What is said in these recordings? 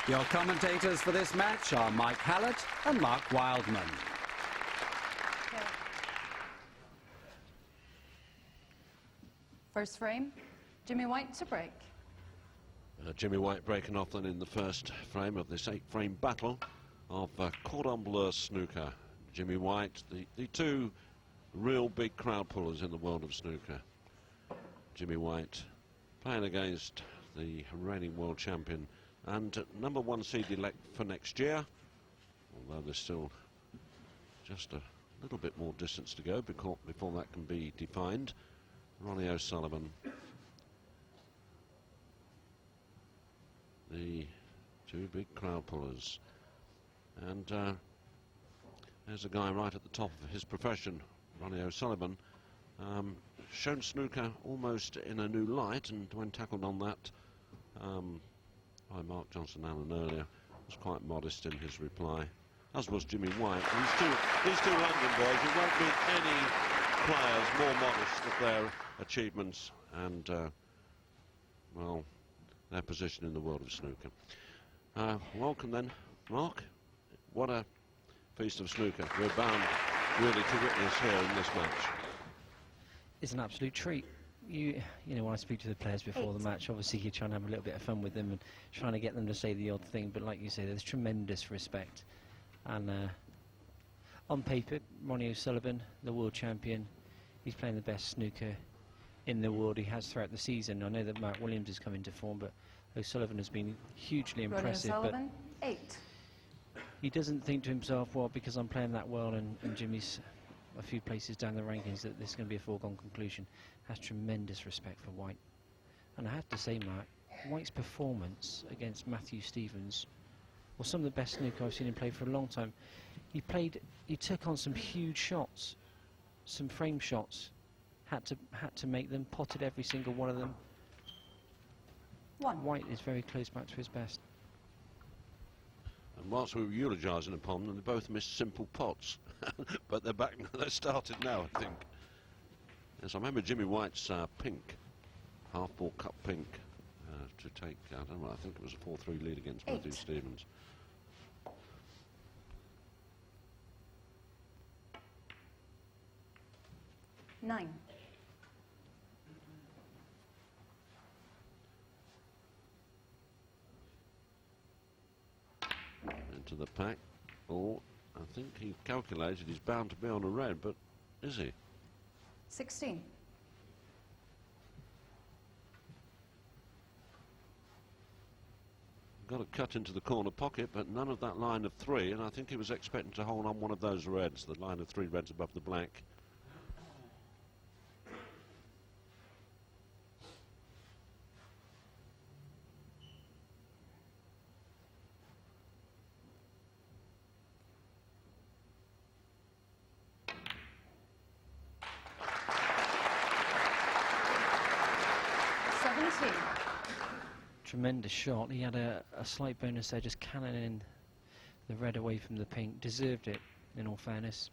Your commentators for this match are Mike Hallett and Mark Wildman. Okay. First frame, Jimmy White to break. Jimmy White breaking off then in the first frame of this 8-frame battle of Cordon Bleu snooker. Jimmy White, the two real big crowd pullers in the world of snooker. Jimmy White playing against the reigning world champion and #1 seed elect for next year, although there's still just a little bit more distance to go before that can be defined. Ronnie O'Sullivan, the two big crowd pullers, and there's a guy right at the top of his profession, Ronnie O'Sullivan, shown snooker almost in a new light, and when tackled on that by Mark Johnson-Allen earlier, was quite modest in his reply, as was Jimmy White. These two London boys, you won't meet any players more modest of their achievements and well, their position in the world of snooker. Welcome then, Mark. What a feast of snooker we're bound really to witness here in this match. It's an absolute treat. You know, when I speak to the players before the match, obviously you're trying to have a little bit of fun with them and trying to get them to say the odd thing, but like you say, there's tremendous respect. And on paper, Ronnie O'Sullivan, the world champion, he's playing the best snooker in the world he has throughout the season. I know that Mark Williams has come into form, but O'Sullivan has been hugely impressive. Ronnie O'Sullivan, 8. He doesn't think to himself, well, because I'm playing that well and Jimmy's a few places down the rankings, that this is going to be a foregone conclusion. Has tremendous respect for White. And I have to say, Mark, White's performance against Matthew Stevens was some of the best snooker I've seen him play for a long time. He took on some huge shots, some frame shots, had to make them, potted every single one of them. White is very close back to his best. And whilst we were eulogising upon them, they both missed simple pots. But they're back, they're started now, I think. Yes, I remember Jimmy White's pink, half-ball cup pink, to take, I don't know, I think it was a 4-3 lead against Matthew Stevens. Nine. Into the pack. Oh, I think he calculated he's bound to be on a red, but is he? 16. Got a cut into the corner pocket, but none of that line of 3, and I think he was expecting to hold on one of those reds, the line of 3 reds above the black. Tremendous shot. He had a slight bonus there, just cannoning the red away from the pink. Deserved it, in all fairness.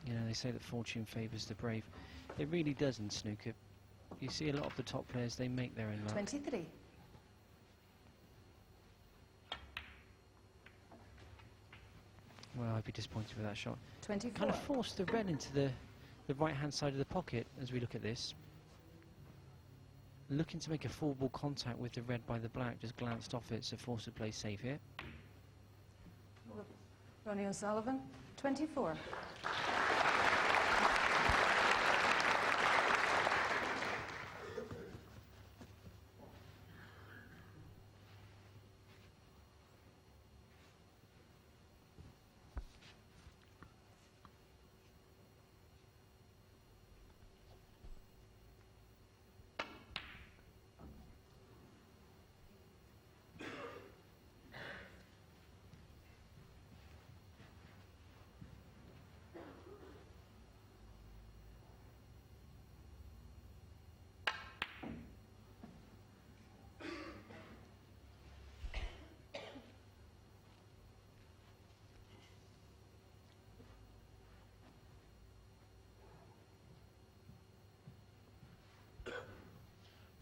You know, they say that fortune favours the brave. It really does in snooker. You see a lot of the top players, they make their own luck. 23. Well, I'd be disappointed with that shot. 24. Kind of forced the red into the right-hand side of the pocket as we look at this. Looking to make a full ball contact with the red by the black, just glanced off it, so forced to play safe here. Ronnie O'Sullivan, 24.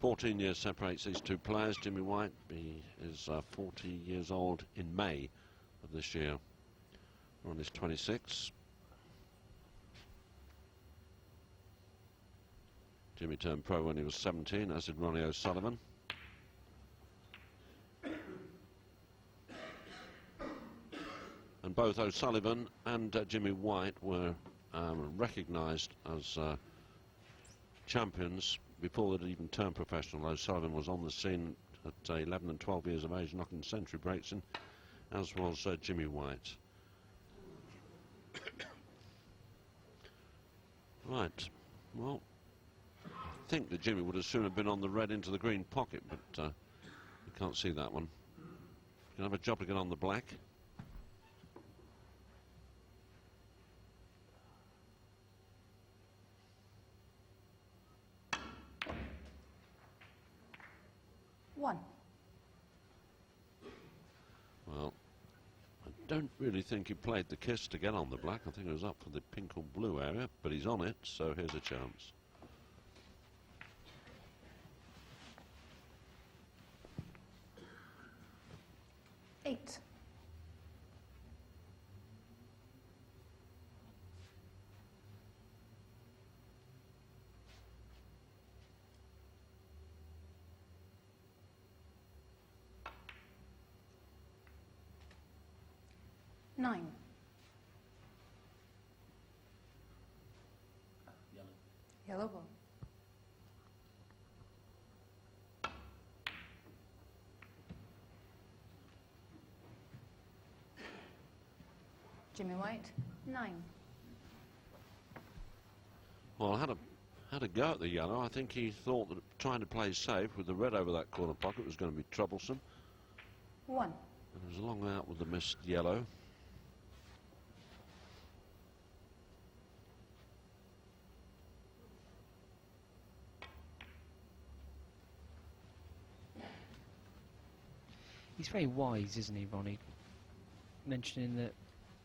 14 years separates these two players. Jimmy White is 40 years old in May of this year. Ronnie is 26. Jimmy turned pro when he was 17, as did Ronnie O'Sullivan. And both O'Sullivan and Jimmy White were recognised as champions before they'd even turned professional. O'Sullivan was on the scene at 11 and 12 years of age, knocking century breaks in, as was Jimmy White. Right, well, I think that Jimmy would have sooner been on the red into the green pocket, but you can't see that one. Can have a job to get on the black. One. Well, I don't really think he played the kiss to get on the black. I think it was up for the pink or blue area, but he's on it, so here's a chance. Eight. Nine. Yellow ball. Jimmy White, 9. Well, I had a go at the yellow. I think he thought that trying to play safe with the red over that corner pocket was going to be troublesome. 1. And he was a long out with the missed yellow. He's very wise, isn't he, Ronnie? Mentioning that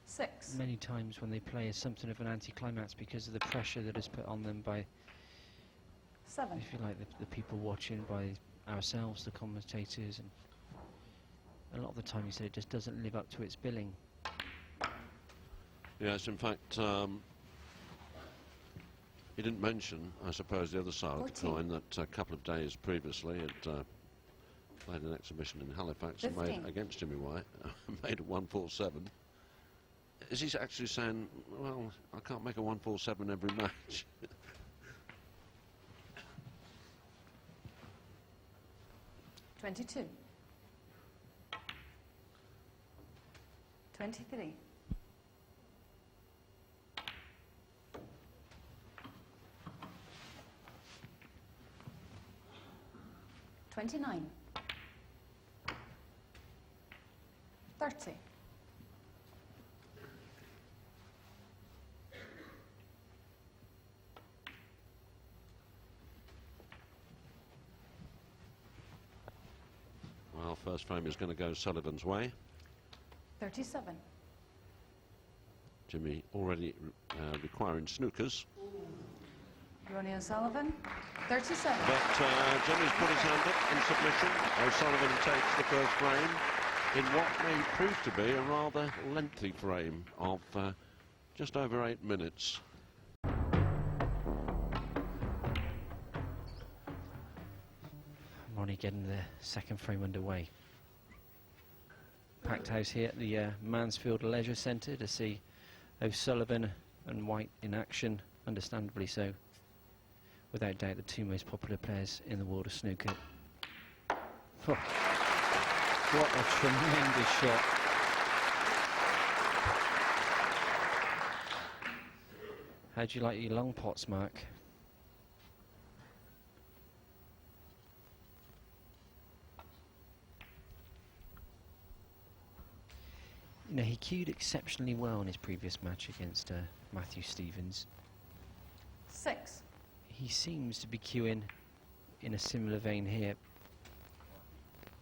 6. many times when they play is something of an anticlimax because of the pressure that is put on them by, 7. if you like, the people watching, by ourselves, the commentators, and a lot of the time he said it just doesn't live up to its billing. Yes, in fact, he didn't mention, I suppose, the other side 14. of the coin, that a couple of days previously had played an exhibition in Halifax and 15. made against Jimmy White, made a 147. Is he actually saying, well, I can't make a 147 every match? 22. 23. 29. 30. 1st frame is going to go Sullivan's way. 37. Jimmy already requiring snookers. Ronnie O'Sullivan, 37. But Jimmy's put his hand up in submission. O'Sullivan takes the 1st frame in what may prove to be a rather lengthy frame of just over 8 minutes. Ronnie getting the 2nd frame underway. Packed house here at the Mansfield Leisure Centre to see O'Sullivan and White in action, understandably so. Without doubt the two most popular players in the world of snooker. Oh, what a tremendous shot. How do you like your long pots, Mark? You know, he cued exceptionally well in his previous match against Matthew Stevens. 6. He seems to be cueing in a similar vein here.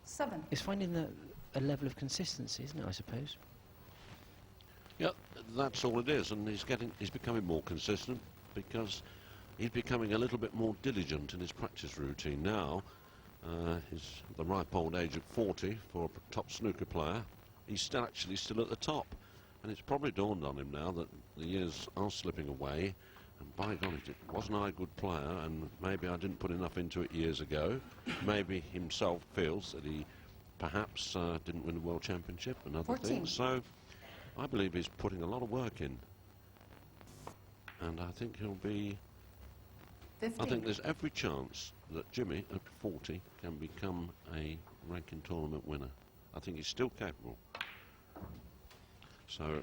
7. It's finding a level of consistency, isn't it, I suppose? Yep, that's all it is, and he's becoming more consistent because he's becoming a little bit more diligent in his practice routine now. He's at the ripe old age of 40 for a top snooker player. He's still at the top, and it's probably dawned on him now that the years are slipping away. And by golly, wasn't I a good player? And maybe I didn't put enough into it years ago. Maybe himself feels that he perhaps didn't win the World Championship and other 14. things. So I believe he's putting a lot of work in, and I think he'll be. 15. I think there's every chance that Jimmy at 40 can become a ranking tournament winner. I think he's still capable. So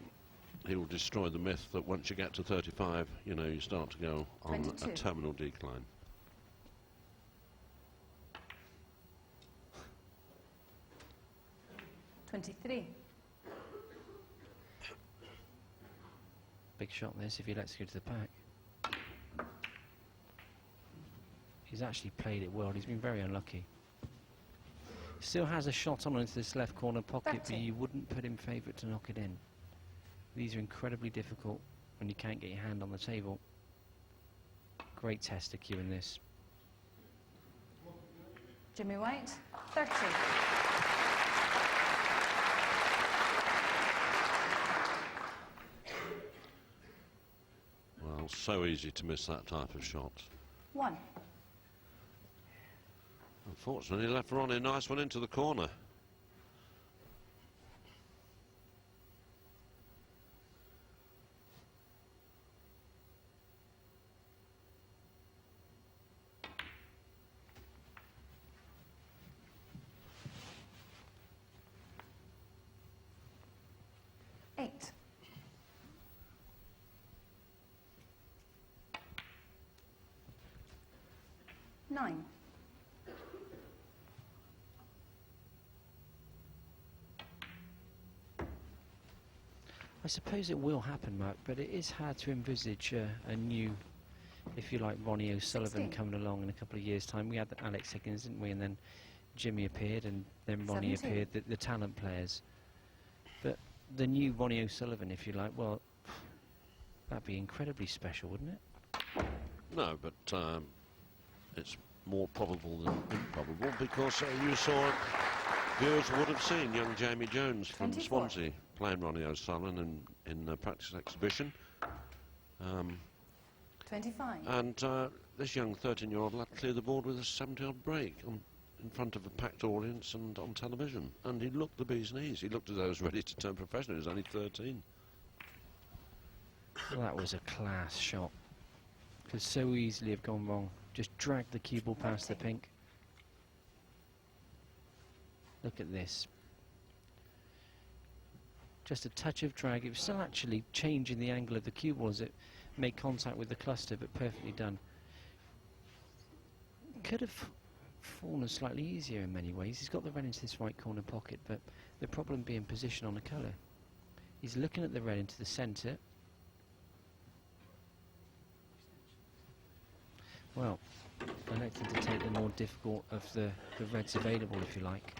he'll destroy the myth that once you get to 35, you know, you start to go on 22. a terminal decline. $23. Big shot this if he lets go to the pack. He's actually played it well. He's been very unlucky. Still has a shot on into this left corner pocket, 30. but you wouldn't put him favourite to knock it in. These are incredibly difficult when you can't get your hand on the table. Great test to cue in this. Jimmy White, 30. Well, so easy to miss that type of shot. 1. Unfortunately, left Ronnie a nice one into the corner. Eight. 9. 'I suppose it will happen, Mark, but it is hard to envisage a new, if you like, Ronnie O'Sullivan 16. coming along in a couple of years' time. We had Alex Higgins, didn't we? And then Jimmy appeared, and then Ronnie 17. appeared, the talent players. But the new Ronnie O'Sullivan, if you like, well, that'd be incredibly special, wouldn't it? No, but it's more probable than improbable because you saw, viewers would have seen young Jamie Jones from 24. Swansea playing Ronnie O'Sullivan in a practice exhibition. 25. And this young 13-year-old lad cleared the board with a 70-odd break in front of a packed audience and on television. And he looked the bee's knees. He looked as though he was ready to turn professional. He was only 13. Well, that was a class shot. Could so easily have gone wrong. Just dragged the cue ball past the pink. Look at this. Just a touch of drag. It was still actually changing the angle of the cue ball as it made contact with the cluster, but perfectly done. Could have fallen slightly easier in many ways. He's got the red into this right corner pocket, but the problem being position on the colour. He's looking at the red into the centre. Well, electing to take the more difficult of the reds available, if you like.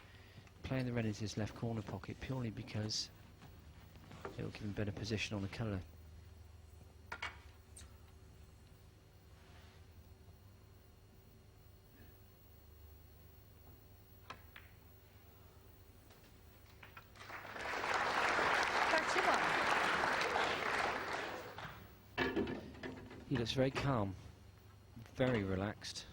Playing the red into his left corner pocket purely because it will give him better position on the colour. He looks very calm, very relaxed.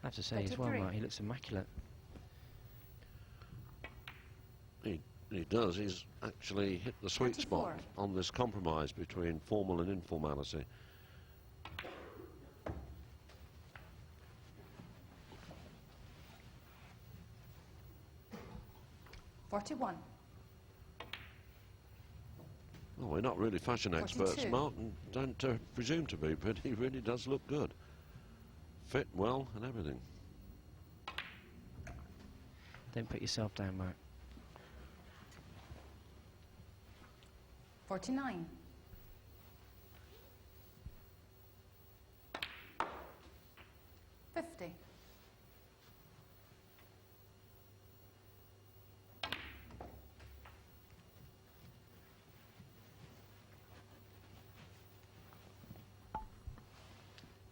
I have to say as well, 33. Mark, he looks immaculate. He does. He's actually hit the sweet 24. spot on this compromise between formal and informality. $41. Oh, we're not really fashion experts, 42. Mark, and don't presume to be, but he really does look good. Fit well and everything. Don't put yourself down, Mark. 49. 50.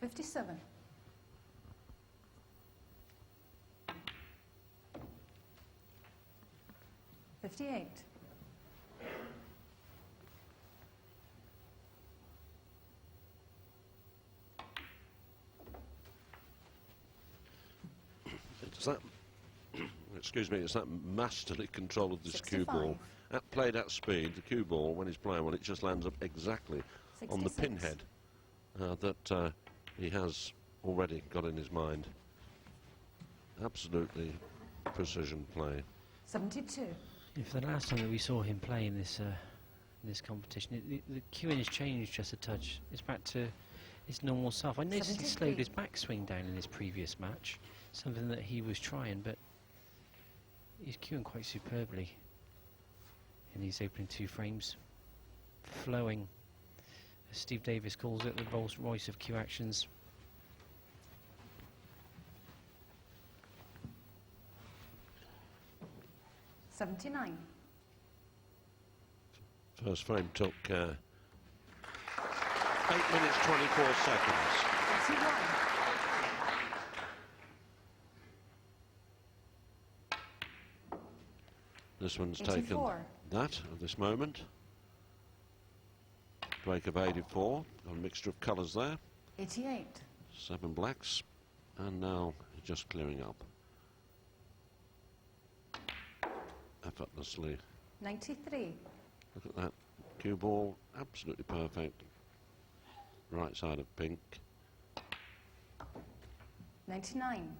$57. 58. It's that, excuse me, it's that masterly control of this cue 65. ball. Played at speed, the cue ball, when he's playing well, it just lands up exactly on the 66. pinhead that he has already got in his mind. Absolutely precision play. 72. If the last time that we saw him play in this competition, the cueing has changed just a touch. It's back to his normal self. I noticed he slowed 73. his backswing down in his previous match, something that he was trying, but he's cueing quite superbly in these opening 2 frames. Flowing, as Steve Davis calls it, the Rolls Royce of cue actions. $79. First frame took 8 minutes 24 seconds. 81. This one's 84. taken that at this moment. Break of 84. Got a mixture of colours there. 88. 7 blacks. And now just clearing up. Effortlessly. 93. Look at that. Cue ball. Absolutely perfect. Right side of pink. 99.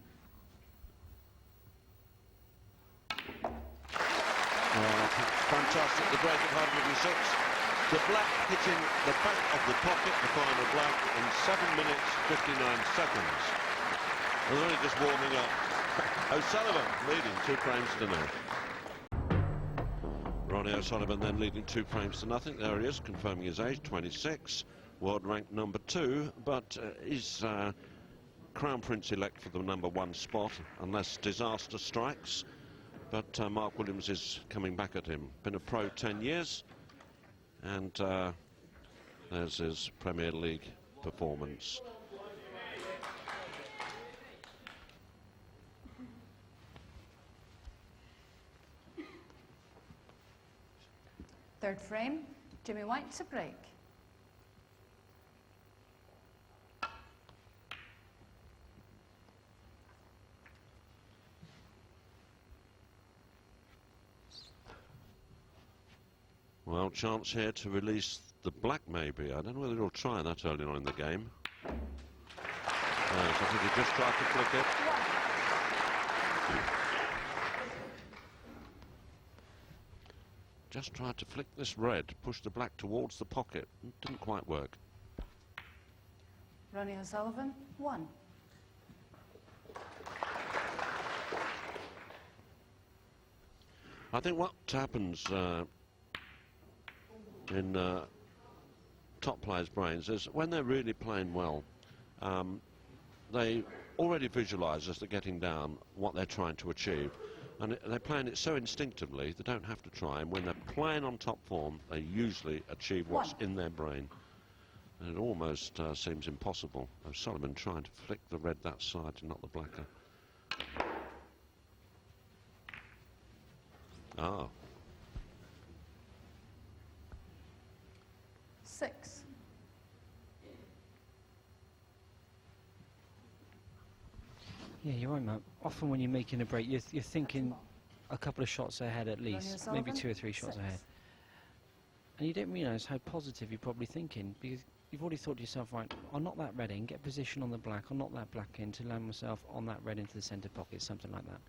Fantastic, the break of 106. The black hitting the back of the pocket, the final black, in 7 minutes 59 seconds. They're only just warming up. O'Sullivan leading 2 frames to nil. Ronnie O'Sullivan then leading 2 frames to nothing. There he is, confirming his age, 26, world ranked number 2, but is Crown Prince elect for the number 1 spot unless disaster strikes. But Mark Williams is coming back at him. Been a pro 10 years, and there's his Premier League performance. Third frame, Jimmy White to break. Well, chance here to release the black, maybe. I don't know whether he'll try that early on in the game. Yes, I think he just tried to flick it. Just tried to flick this red, push the black towards the pocket. It didn't quite work. Ronnie O'Sullivan, 1. I think what happens in top players' brains is when they're really playing well, they already visualise as they're getting down what they're trying to achieve, and they're playing it so instinctively they don't have to try, and when they're playing on top form they usually achieve what's in their brain, and it almost seems impossible. O'Sullivan trying to flick the red that side to knock the blacker. Ah. 6. Yeah, you're right, Matt. Often when you're making a break, you're thinking a couple of shots ahead at least, maybe 2 or 3 shots ahead. And you don't realise how positive you're probably thinking, because you've already thought to yourself, right, I'll knock that red in, get position on the black, I'll knock that black in to land myself on that red into the centre pocket, something like that.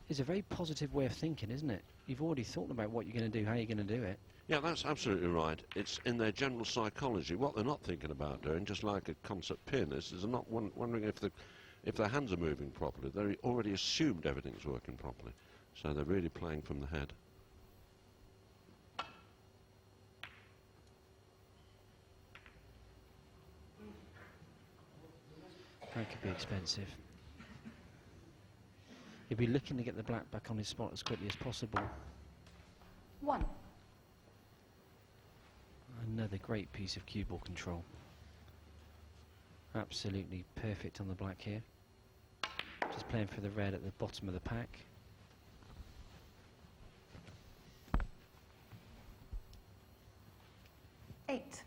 It's a very positive way of thinking, isn't it? You've already thought about what you're going to do, how you're going to do it. Yeah, that's absolutely right. It's in their general psychology. What they're not thinking about doing, just like a concert pianist, is they're not wondering if their hands are moving properly. They're already assumed everything's working properly. So they're really playing from the head. That could be expensive. He'll be looking to get the black back on his spot as quickly as possible. 1. Another great piece of cue ball control. Absolutely perfect on the black here. Just playing for the red at the bottom of the pack. Eight.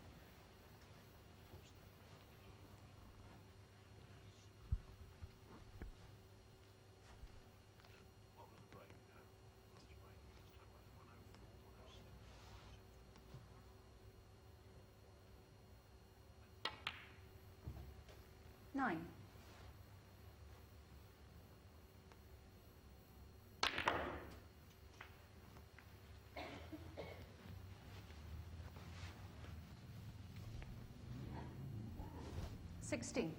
Nine. Sixteen.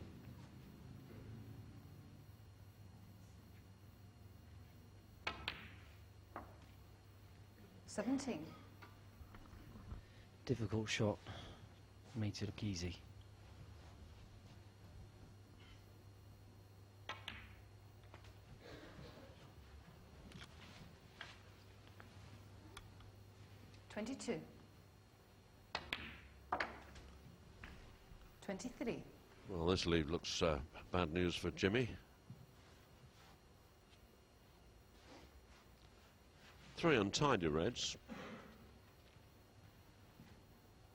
17. Difficult shot. Made it look easy. Twenty-two. 23. Well, this lead looks bad news for Jimmy. 3 untidy reds.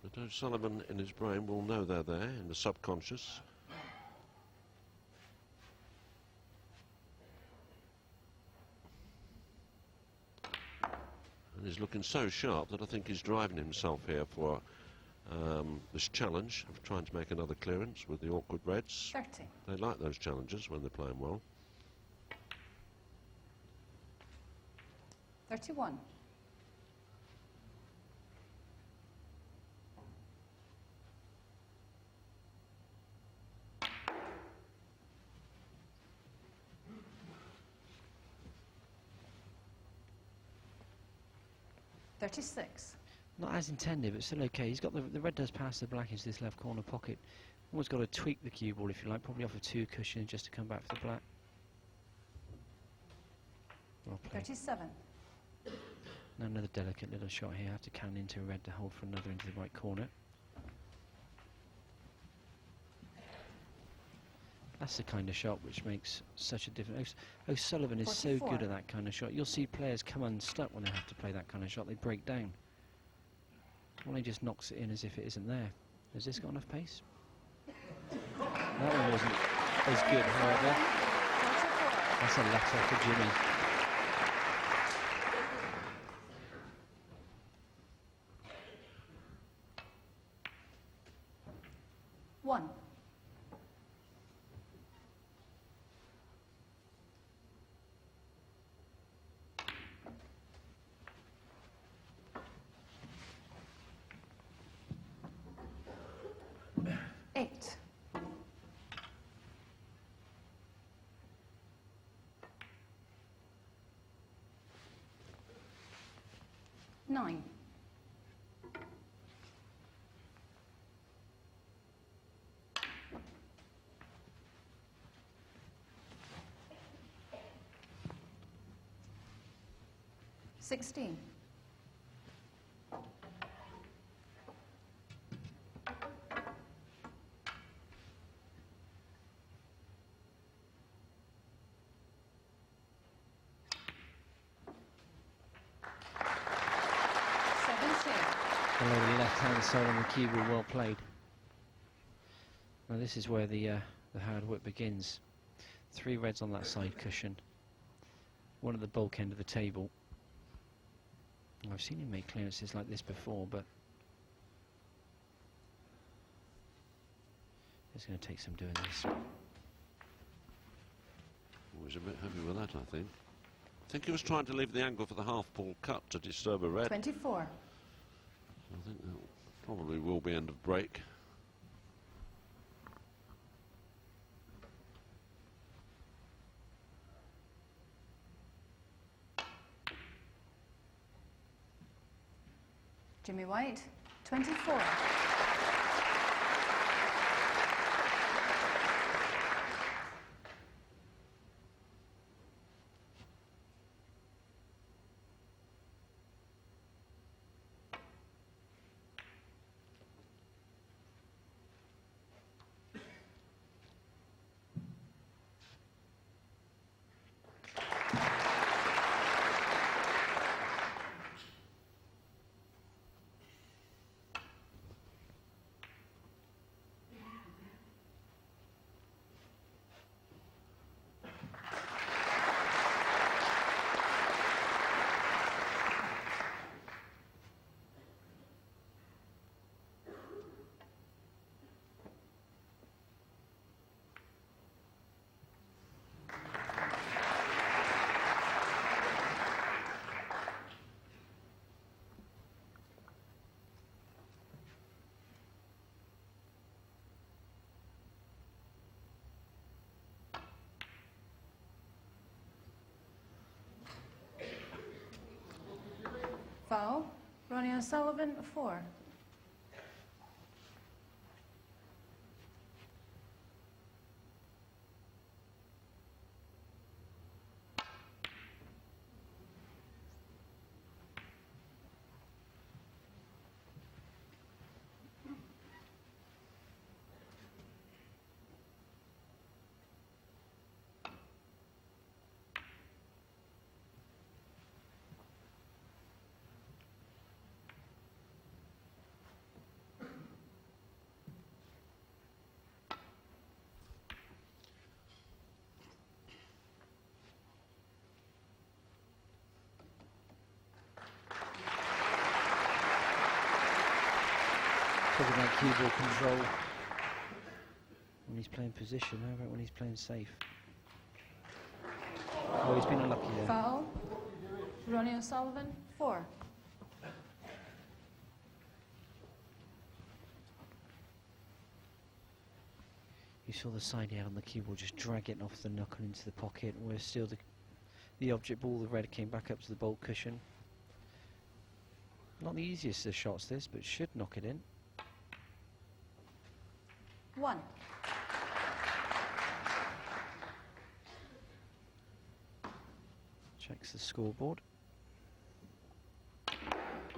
But O'Sullivan in his brain will know they're there in the subconscious. And he's looking so sharp that I think he's driving himself here for this challenge of trying to make another clearance with the awkward reds. 30. They like those challenges when they're playing well. 31. 36. Not as intended, but still okay. He's got the red does pass the black into this left corner pocket. Almost got to tweak the cue ball if you like, probably off a 2 cushion just to come back for the black. Well played. 37. Now another delicate little shot here. Have to can into red to hold for another into the right corner. That's the kind of shot which makes such a difference. O'Sullivan is 44. so good at that kind of shot. You'll see players come unstuck when they have to play that kind of shot. They break down. Ronnie just knocks it in as if it isn't there. Has this got enough pace? That one wasn't as good, however. 44. That's a letter for Jimmy. One. 8. 9. 16. 17. Below the left-hand side on the cue ball, well played. Now this is where the hard work begins. 3 reds on that side cushion. One at the bulk end of the table. I've seen him make clearances like this before, but it's going to take some doing this. Always a bit heavy with that, I think. I think he was trying to leave the angle for the half-pull cut to disturb a red. 24. I think that probably will be end of break. Jimmy White, 24. Foul. Ronnie O'Sullivan, 4. Talking about cue ball control when he's playing position, how about when he's playing safe? Oh, he's been unlucky there. Foul. Ronnie O'Sullivan, 4. You saw the side out on the cue ball just drag it off the knuckle into the pocket, where still the object ball, the red, came back up to the bolt cushion. Not the easiest of shots this, but should knock it in. 1. Checks the scoreboard.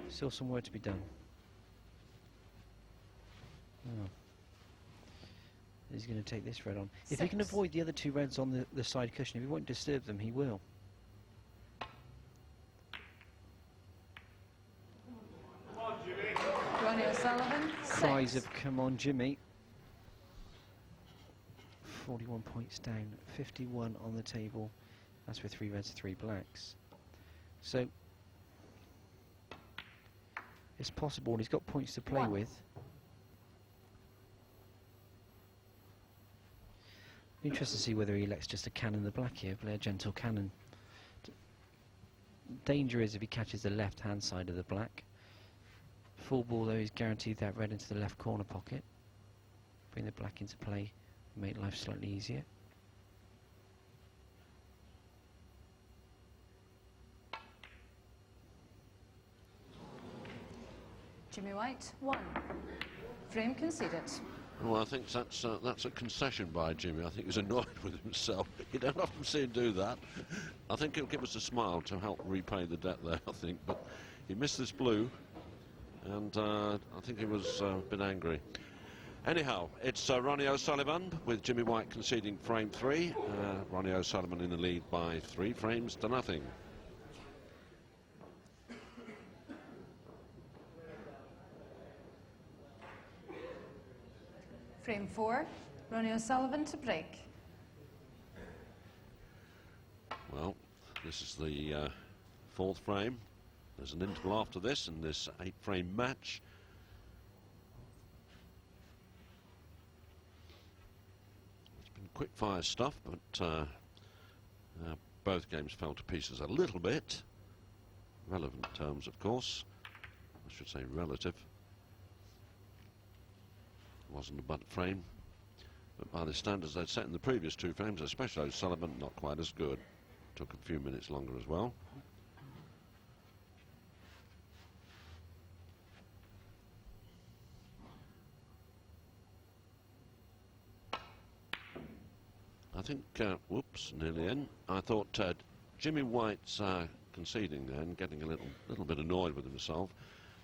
Still some work to be done. Oh. He's going to take this red on. If he can 6. avoid the other 2 reds on the side cushion, if he won't disturb them, he will. Ronnie O'Sullivan, 6. Cries of "come on, Jimmy." 41 points down, 51 on the table. That's with 3 reds, 3 blacks. So it's possible, and he's got points to play 1. with. Be interested to see whether he elects just to cannon the black here, play a gentle cannon. Danger is if he catches the left-hand side of the black. Full ball, though, he's guaranteed that red into the left corner pocket. Bring the black into play, make life slightly easier. Jimmy White, 1. Frame conceded. Well, I think that's a concession by Jimmy. I think he's annoyed with himself. You don't often see him do that. I think he'll give us a smile to help repay the debt there, I think. But he missed this blue, and I think he was a bit angry. Anyhow, it's Ronnie O'Sullivan with Jimmy White conceding frame 3. Ronnie O'Sullivan in the lead by 3 frames to nothing. Frame 4. Ronnie O'Sullivan to break. Well, this is the 4th frame. There's an interval after this in this 8-frame match. It's been quick fire stuff, but both games fell to pieces a little bit. Relevant terms, of course. I should say relative. Wasn't a butt frame, but by the standards they'd set in the previous 2 frames, especially O'Sullivan, not quite as good. Took a few minutes longer as well. I think, whoops, nearly in. I thought Jimmy White's conceding there and getting a little bit annoyed with himself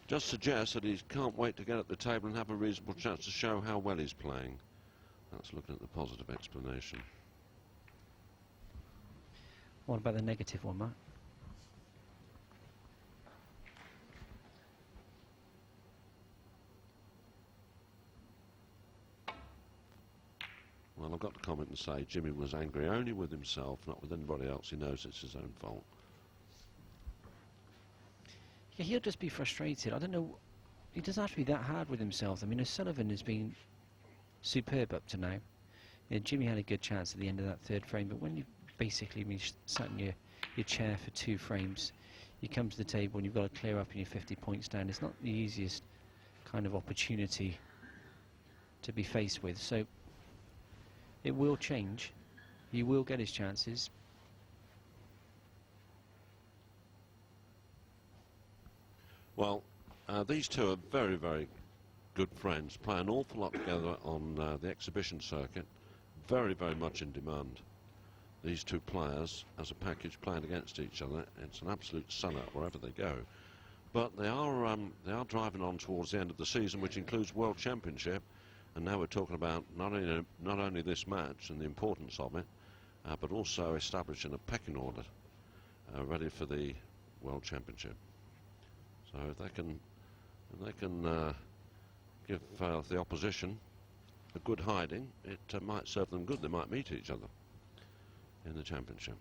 just suggests that he can't wait to get at the table and have a reasonable chance to show how well he's playing. That's looking at the positive explanation. What about the negative one, Matt? Well, I've got to comment and say Jimmy was angry only with himself, not with anybody else. He knows it's his own fault. Yeah, he'll just be frustrated. I don't know. He doesn't have to be that hard with himself. I mean, O'Sullivan has been superb up to now. Yeah, Jimmy had a good chance at the end of that 3rd frame, but when you've basically been sat in your chair for 2 frames, you come to the table and you've got to clear up and you're 50 points down. It's not the easiest kind of opportunity to be faced with. So it will change. He will get his chances. These two are very, very good friends, play an awful lot together on the exhibition circuit, very, very much in demand. These two players, as a package, playing against each other, it's an absolute sun-up wherever they go. But they are driving on towards the end of the season, which includes World Championship, and now we're talking about not only this match and the importance of it, but also establishing a pecking order ready for the World Championship. So if they can give the opposition a good hiding, it might serve them good. They might meet each other in the championship.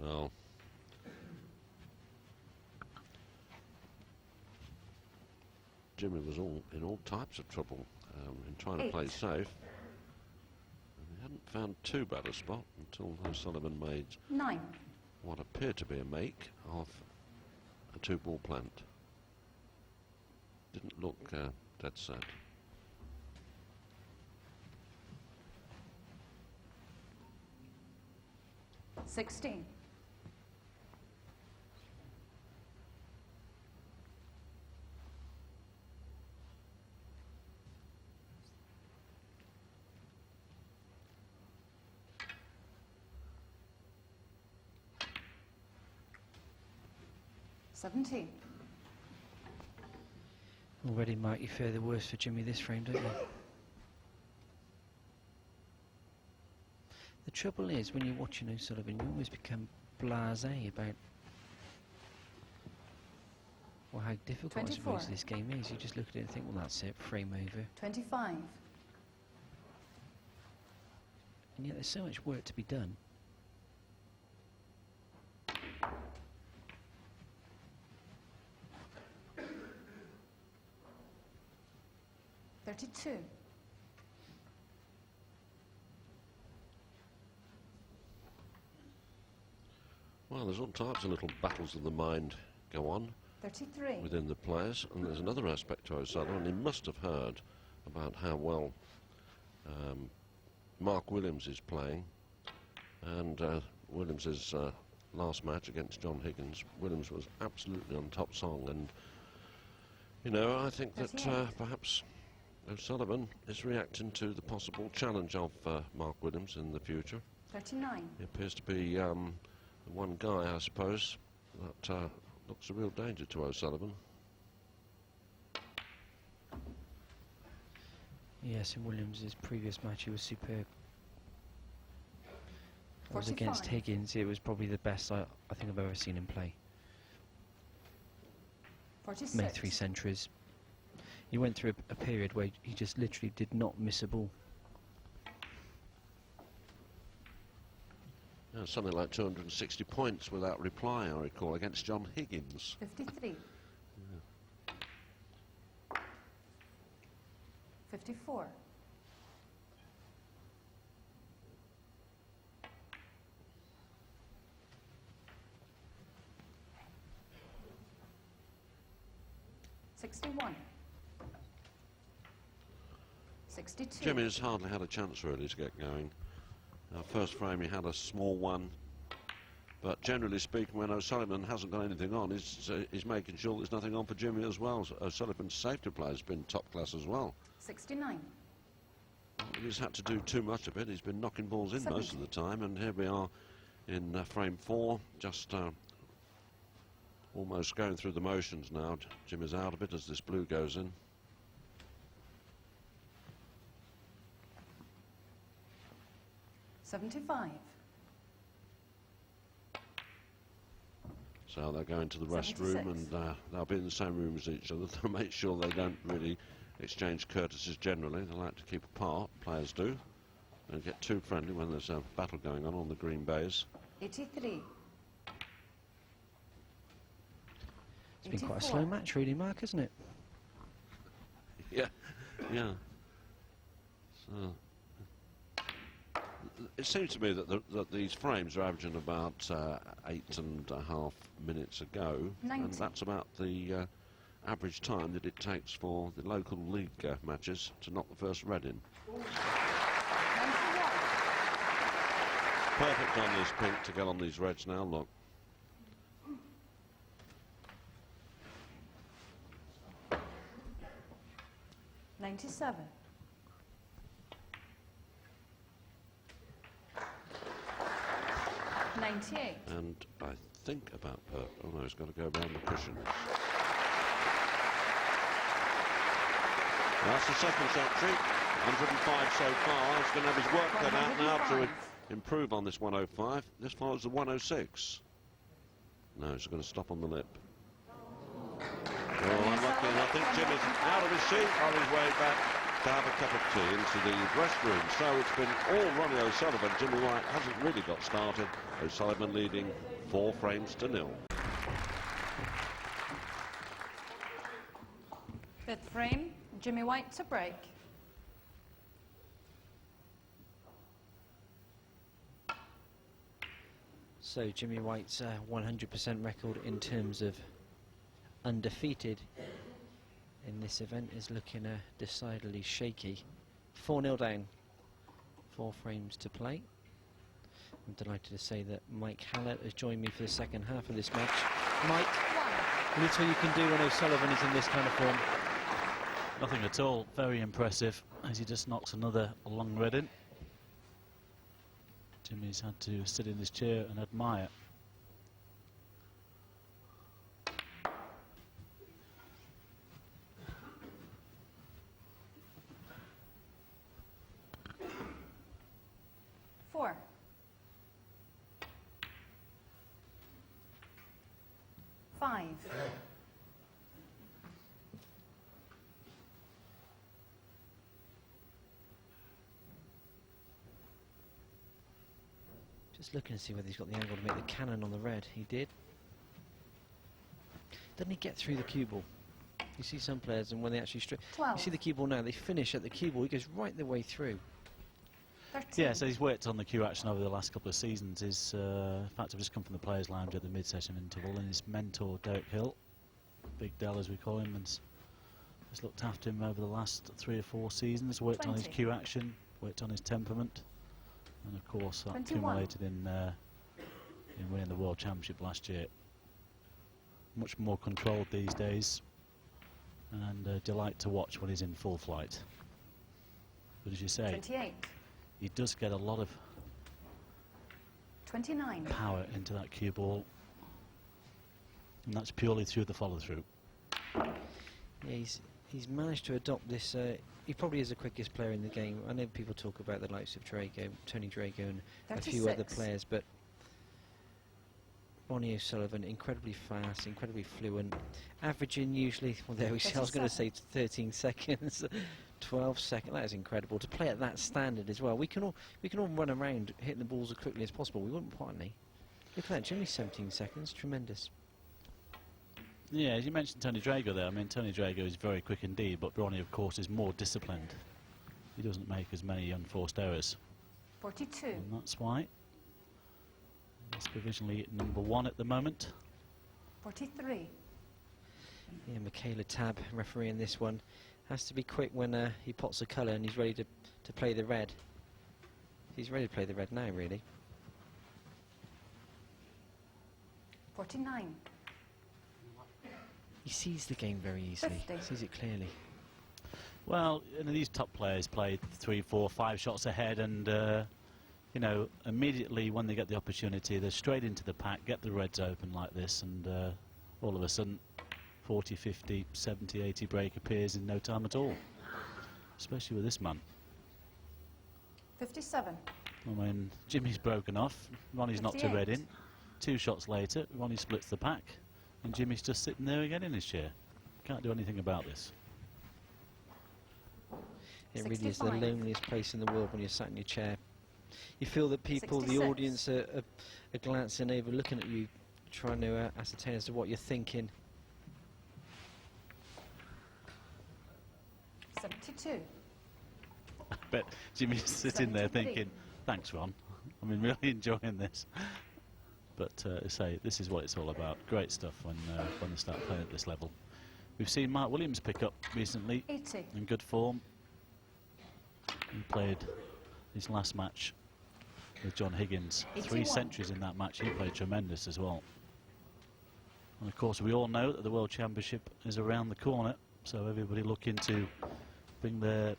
Well, Jimmy was in all types of trouble in trying to play safe. And he hadn't found too bad a spot until O'Sullivan made 9. what appeared to be a make of a 2-ball plant. Didn't look dead set. $16. $17. Already might you fear the worst for Jimmy this frame, don't you? The trouble is, when you're watching O'Sullivan, you always become blasé about how difficult I 24. suppose this game is. You just look at it and think, well, that's it, frame over. 25. And yet there's so much work to be done. $32. Well, there's all types of little battles of the mind go on 33. within the players, and there's another aspect to O'Sullivan. He must have heard about how well Mark Williams is playing, and Williams's last match against John Higgins, Williams was absolutely on top song, and you know, I think that perhaps O'Sullivan is reacting to the possible challenge of Mark Williams in the future. 39. He appears to be the one guy, I suppose, that looks a real danger to O'Sullivan. Yes, in Williams' previous match he was superb. It was 45. against Higgins. It was probably the best I think I've ever seen him play. 46. Made 3 centuries. He went through a period where he just literally did not miss a ball. Yeah, something like 260 points without reply, I recall, against John Higgins. 53. 54. $61. 62. Jimmy's hardly had a chance really to get going. First frame he had a small one, but generally speaking, when O'Sullivan hasn't got anything on, he's making sure there's nothing on for Jimmy as well. So O'Sullivan's safety play has been top class as well. 69. He's had to do too much of it. He's been knocking balls in 70. most of the time, and here we are in frame 4, just almost going through the motions now. Jimmy's out of it as this blue goes in. $75. So they'll go into the restroom 76. and they'll be in the same room as each other. They'll make sure they don't really exchange courtesies generally. They like to keep apart, players do. Don't get too friendly when there's a battle going on the green bays. 83. It's been quite a 84. slow match really, Mark, hasn't it? Yeah, yeah. So it seems to me that these frames are averaging about 8.5 minutes a go, 90. and that's about the average time that it takes for the local league matches to knock the first red in. 91. Perfect on this pink to get on these reds now, look. $97. 98. And I think about oh no, he's got to go around the cushions. That's the second century, 105 so far. He's going to have his work cut out now to 105. improve on this 105. This follows the 106. No, he's going to stop on the lip. Oh, unlucky, and I think Jim is out of his seat on his way back to have a cup of tea into the restroom. So it's been all Ronnie O'Sullivan. Jimmy White hasn't really got started. O'Sullivan leading 4 frames to 0. Fifth frame, Jimmy White to break. So Jimmy White's 100% record in terms of undefeated in this event is looking decidedly shaky. 4-0 down, 4 frames to play. I'm delighted to say that Mike Hallett has joined me for the second half of this match. Mike, little you can do when O'Sullivan is in this kind of form. Nothing at all. Very impressive as he just knocks another long red in. Jimmy's had to sit in his chair and admire. Four. Five. Just looking to see whether he's got the angle to make the cannon on the red. He did. Doesn't he get through the cue ball? You see some players, and when they actually you 12. see the cue ball now, they finish at the cue ball. He goes right the way through. 13. Yeah, so he's worked on the cue action over the last couple of seasons. His, in fact, I've just come from the Players' Lounge at the mid-session interval, and his mentor, Derek Hill, Big Del as we call him, has looked after him over the last 3 or 4 seasons, worked on his 20. cue action, worked on his temperament, and of course that 21. accumulated in winning the World Championship last year. Much more controlled these days, and a delight to watch when he's in full flight. But as you say, 28. he does get a lot of 29. power into that cue ball, and that's purely through the follow-through. Yeah, he's managed to adopt this. He probably is the quickest player in the game. I know people talk about the likes of Drago, Tony Drago, and a few other 36. players, but Ronnie O'Sullivan, incredibly fast, incredibly fluent, averaging usually, well, there we I was going to say 13 seconds, 12 seconds. That is incredible to play at that standard as well. We can all run around hitting the balls as quickly as possible. We wouldn't partly. Look at that, Jimmy, 17 seconds, tremendous. Yeah, as you mentioned Tony Drago there, I mean, Tony Drago is very quick indeed, but Ronnie, of course, is more disciplined. He doesn't make as many unforced errors. 42. And that's why he's provisionally number 1 at the moment. 43. Yeah, Michaela Tabb, referee in this one, has to be quick when he pots a colour and he's ready to play the red. He's ready to play the red now, really. 49. He sees the game very easily, 50. sees it clearly. Well, you know, these top players play 3, 4, 5 shots ahead, and you know, immediately when they get the opportunity, they're straight into the pack, get the reds open like this, and all of a sudden 40, 50, 70, 80 break appears in no time at all, especially with this man. 57. I mean, Jimmy's broken off, Ronnie's knocked a red in. 2 shots later, Ronnie splits the pack, and Jimmy's just sitting there again in his chair. Can't do anything about this. It really is the 65. loneliest place in the world when you're sat in your chair. You feel that people, the 66. audience, are glancing over, looking at you, trying to ascertain as to what you're thinking. 72. I bet Jimmy's sitting there 73. thinking, thanks, Ron. I'm really enjoying this. But say, this is what it's all about. Great stuff when they start playing at this level. We've seen Mark Williams pick up recently 80. in good form. He played his last match with John Higgins. 3 81. centuries in that match. He played tremendous as well. And of course, we all know that the World Championship is around the corner, so everybody looking to bring their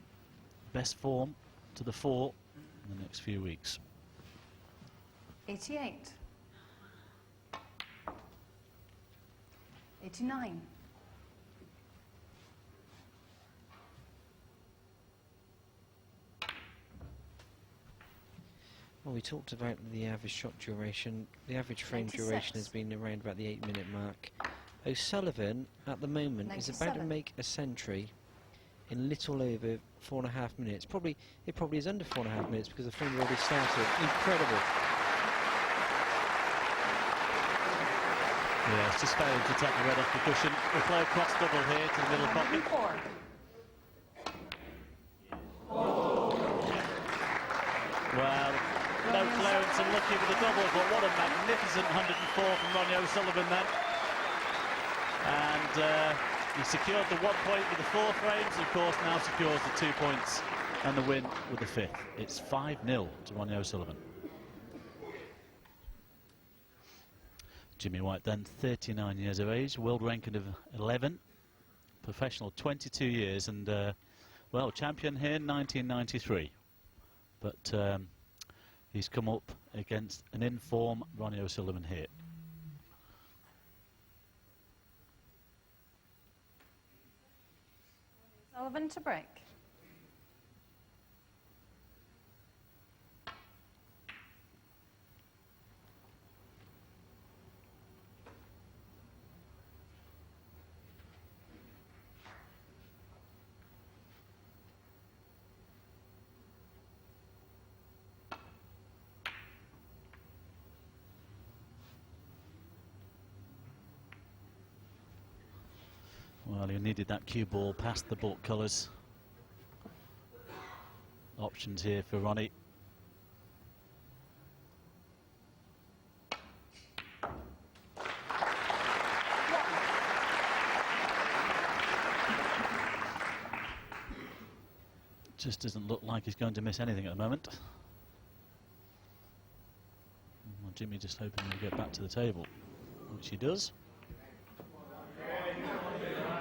best form to the fore in the next few weeks. 88. 89. Well, we talked about the average shot duration. The average frame 96. duration has been around about the 8-minute mark. O'Sullivan, at the moment, is about to 97. make a century in little over 4.5 minutes. It probably is under 4.5 minutes because the frame already started. Incredible. Yeah, it's just failing to take the red off the cushion. We play a cross double here to the middle pocket. 104. Well, no clearance and lucky with the double, but what a magnificent 104 from Ronnie O'Sullivan then. And he secured the 1 point with the 4 frames, of course, now secures the 2 points and the win with the 5th. It's 5-0 to Ronnie O'Sullivan. Jimmy White then, 39 years of age, world ranking of 11, professional 22 years, and well, champion here in 1993. But he's come up against an in-form Ronnie O'Sullivan here. Sullivan to break. Well, he needed that cue ball past the baulk colours. Options here for Ronnie. Just doesn't look like he's going to miss anything at the moment. Well, Jimmy just hoping he'll get back to the table, which he does.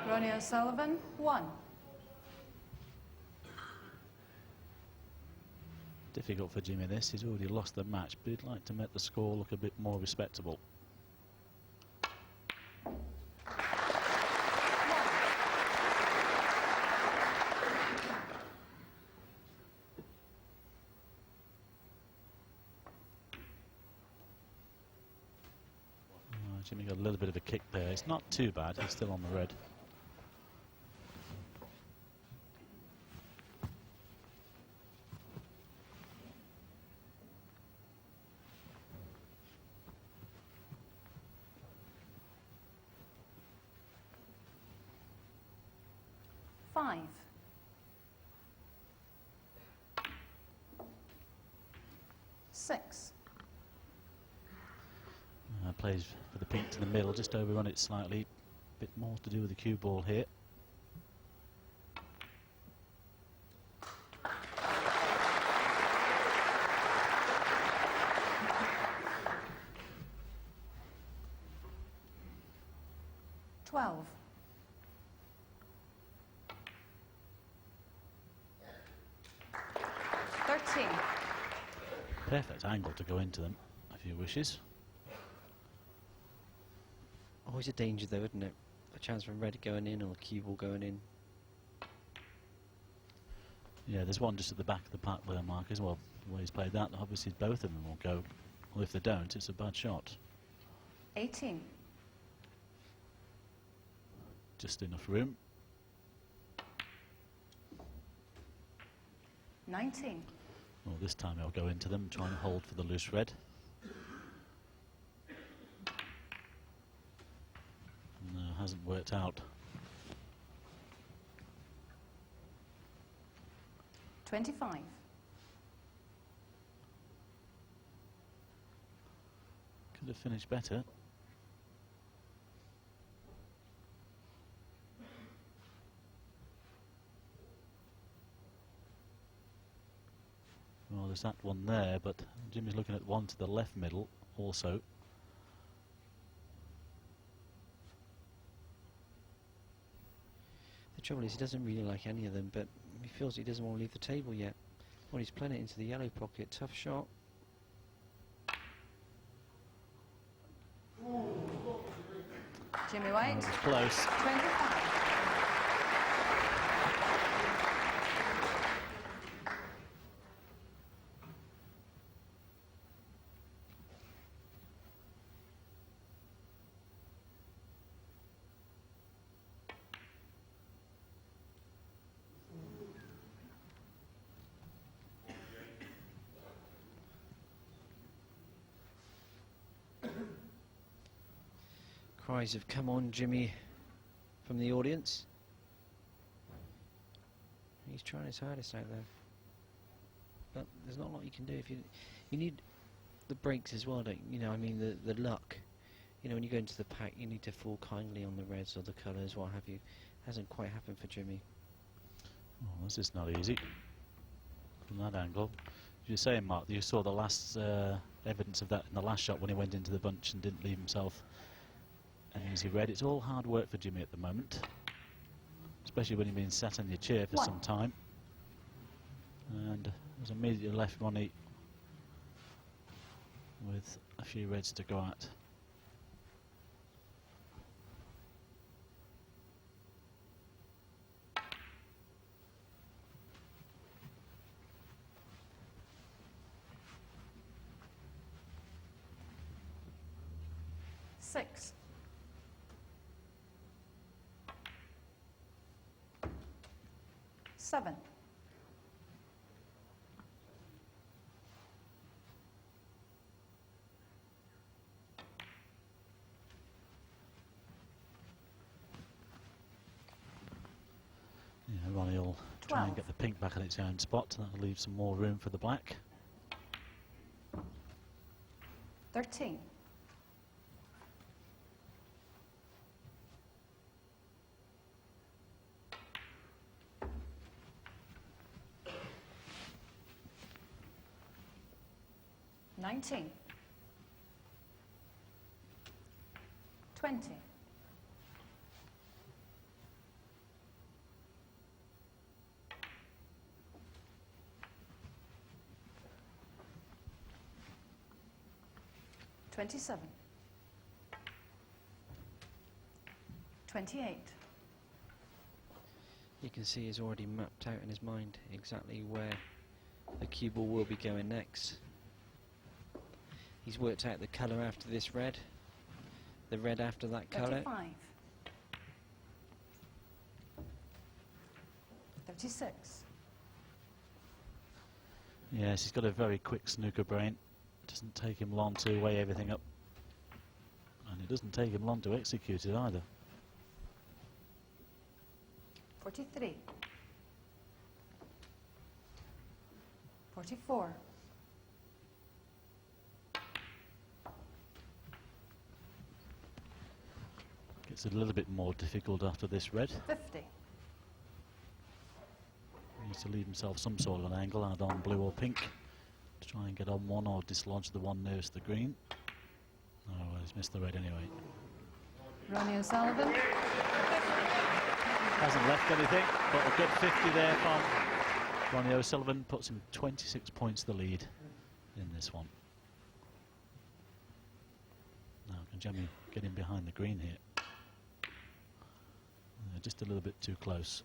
Ronnie O'Sullivan, 1. Difficult for Jimmy this, he's already lost the match, but he'd like to make the score look a bit more respectable. Jimmy got a little bit of a kick there. It's not too bad. He's still on the red. Five. 6. Plays for the pink to the middle, just overrun it slightly. Bit more to do with the cue ball here. $12. 13. Perfect angle to go into them, if he wishes. Always a danger though, isn't it? A chance for red going in or cue ball going in. Yeah, there's one just at the back of the pack there, Mark, as well. The way he's played that, obviously both of them will go. Well, if they don't, it's a bad shot. 18. Just enough room. 19. Well, this time he'll go into them, try and hold for the loose red. No, hasn't worked out. 25. Could have finished better. Well, there's that one there, but Jimmy's looking at one to the left middle also. The trouble is he doesn't really like any of them, but he feels he doesn't want to leave the table yet. Well, he's playing it into the yellow pocket. Tough shot. Jimmy White. That was close. 25. Cries of "Come on, Jimmy" from the audience. He's trying his hardest out there, but there's not a lot you can do. If you need the breaks as well, don't you know? I mean the luck. You know, when you go into the pack, you need to fall kindly on the reds or the colours, what have you. Hasn't quite happened for Jimmy. Oh, this is not easy from that angle. As you're saying, Mark, you saw the last evidence of that in the last shot when he went into the bunch and didn't leave himself an easy red. It's all hard work for Jimmy at the moment, especially when you've been sat in your chair for some time. And there's immediately left Ronnie with a few reds to go at. Six. 7. Yeah, Ronnie will try 12. and get the pink back in its own spot. That'll leave some more room for the black. 13. 19. 20. 27. 28. You can see he's already mapped out in his mind exactly where the cue ball will be going next. He's worked out the colour after this red, the red after that colour. 35. 36. Yes, he's got a very quick snooker brain. It doesn't take him long to weigh everything up, and it doesn't take him long to execute it either. 43. 44. 'It's a little bit more difficult after this red. 50. Needs to leave himself some sort of an angle, either on blue or pink, to try and get on one or dislodge the one nearest the green. Oh, well, he's missed the red anyway. Ronnie O'Sullivan. Hasn't left anything, but a good 50 there from Ronnie O'Sullivan puts him 26 points the lead in this one. Now can Jimmy get in behind the green here? Just a little bit too close.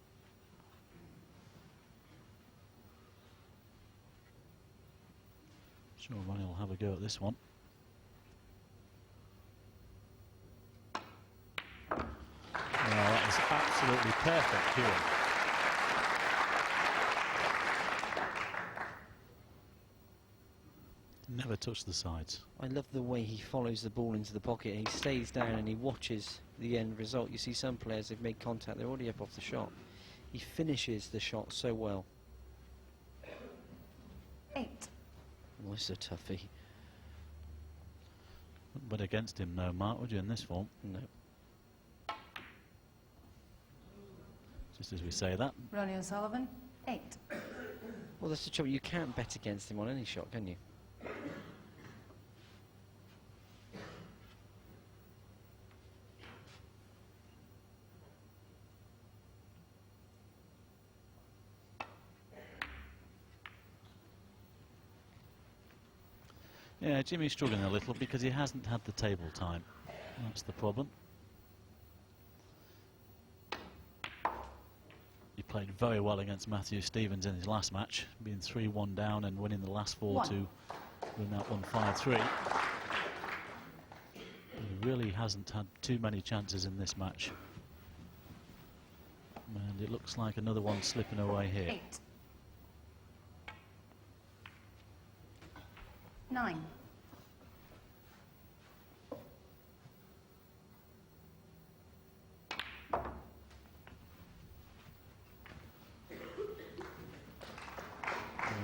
Sure, Ronnie will have a go at this one. Absolutely perfect cueing. Never touched the sides. I love the way he follows the ball into the pocket. He stays down and he watches the end result. You see some players, they've made contact, they're already up off the shot. He finishes the shot so well. 8. Oh, it's a toughie. But against him, no, Mark, would you, in this form? No. Just as we say that. Ronnie O'Sullivan, 8. Well, that's the trouble. You can't bet against him on any shot, can you? Yeah, Jimmy's struggling a little because he hasn't had the table time. That's the problem. He played very well against Matthew Stevens in his last match, being 3-1 down and winning the last 4 to win that one 5-3. He really hasn't had too many chances in this match. And it looks like another one slipping away here. 8. 9.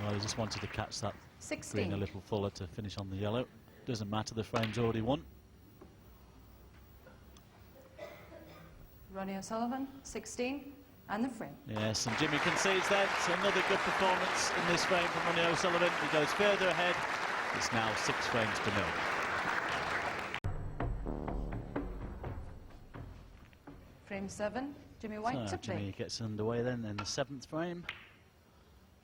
Well, he just wanted to catch that green a 16. little fuller to finish on the yellow. Doesn't matter, the frame's already won. Ronnie O'Sullivan, 16. And the frame. Yes, and Jimmy concedes then. So another good performance in this frame from Ronnie O'Sullivan. He goes further ahead. It's now 6 frames to 0. Frame 7. Jimmy White So to play. Jimmy gets underway then in the 7th frame.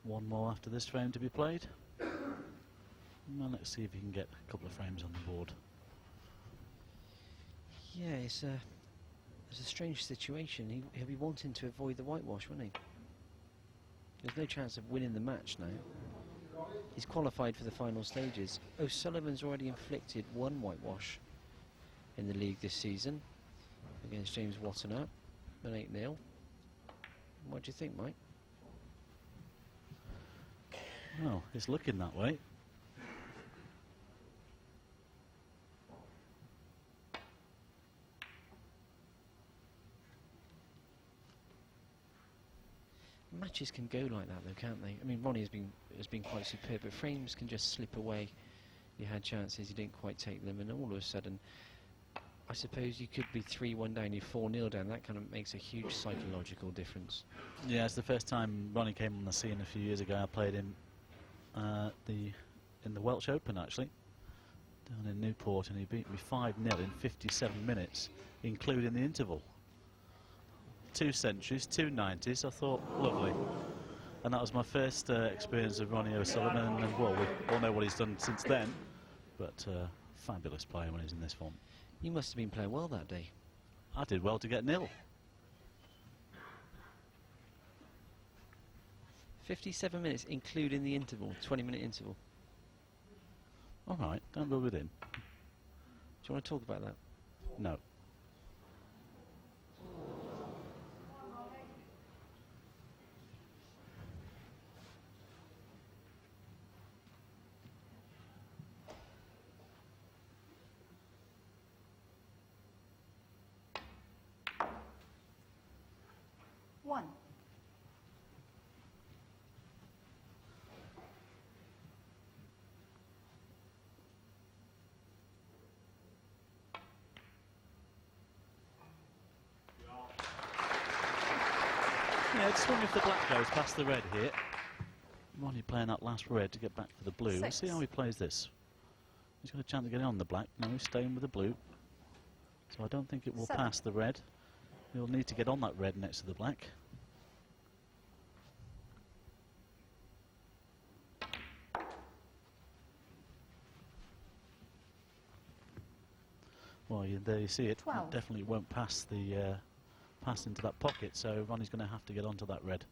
One more after this frame to be played. Well, let's see if he can get a couple of frames on the board. Yeah, it's a strange situation. He'll be wanting to avoid the whitewash, won't he? There's no chance of winning the match now. He's qualified for the final stages. O'Sullivan's already inflicted 1 whitewash in the league this season against James Wattenat, an 8-0. What do you think, Mike? Well, it's looking that way. Matches can go like that, though, can't they? I mean, Ronnie has been quite superb, but frames can just slip away. You had chances, you didn't quite take them, and all of a sudden, I suppose you could be 3-1 down, you're 4-0 down. That kind of makes a huge psychological difference. Yeah, it's the first time Ronnie came on the scene a few years ago. I played him in the Welsh Open, actually, down in Newport, and he beat me 5-0 in 57 minutes, including the interval. 2 centuries, 2 90s. I thought, lovely. And that was my first experience of Ronnie O'Sullivan, and well, we all know what he's done since then, but fabulous player when he was in this form. You must have been playing well that day. I did well to get 0. 57 minutes, including the interval, 20-minute interval. All right, don't rub it in. Do you want to talk about that? No. Yeah, it's swing if the black goes past the red here. Ronnie playing that last red to get back for the blue. 6. Let's see how he plays this. He's got a chance to get on the black. No, he's staying with the blue. So I don't think it will 7. pass the red. He'll need to get on that red next to the black. Well, there you see it. 12. It definitely won't pass the pass into that pocket, so Ronnie's going to have to get onto that red.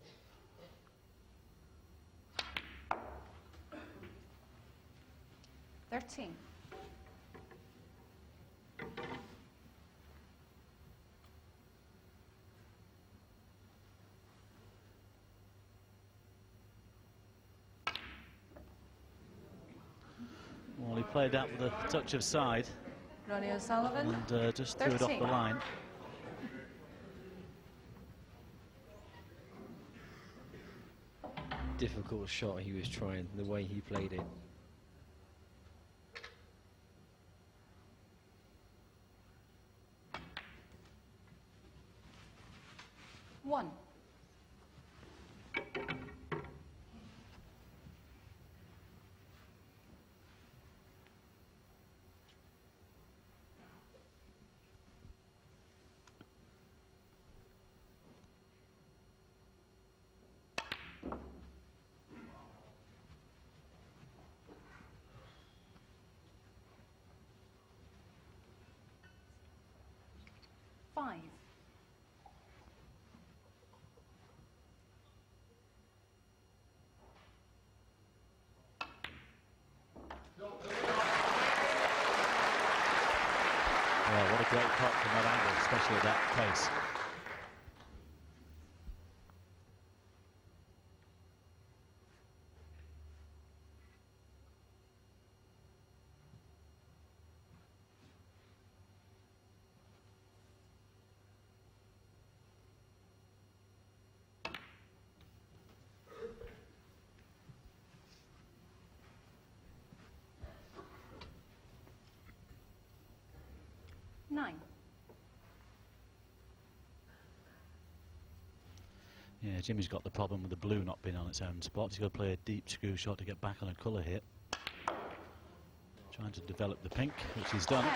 $13. Played out with a touch of side Ronnie O'Sullivan. and just threw it off the 13. line. Difficult shot he was trying, the way he played it. One. Five. Well, what a great putt from that angle, especially at that pace. Nine. Yeah, Jimmy's got the problem with the blue not being on its own spot. He's got to play a deep screw shot to get back on a colour hit. Trying to develop the pink, which he's done. 10.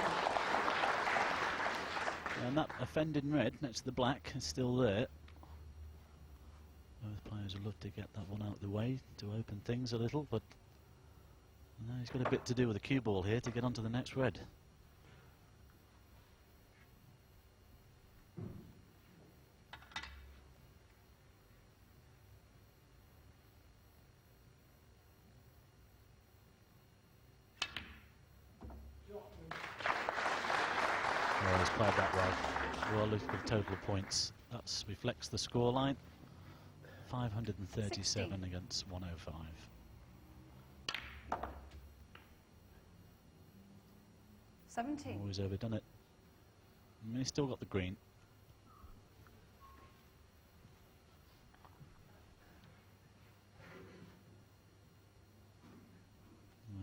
And that offending red next to the black is still there. Both players would love to get that one out of the way to open things a little, but no, he's got a bit to do with the cue ball here to get onto the next red. Well, he's played that well. Well, look at the total points. That reflects the scoreline. 537 16. against 105. Seventeen. Always overdone it. I mean, he's still got the green.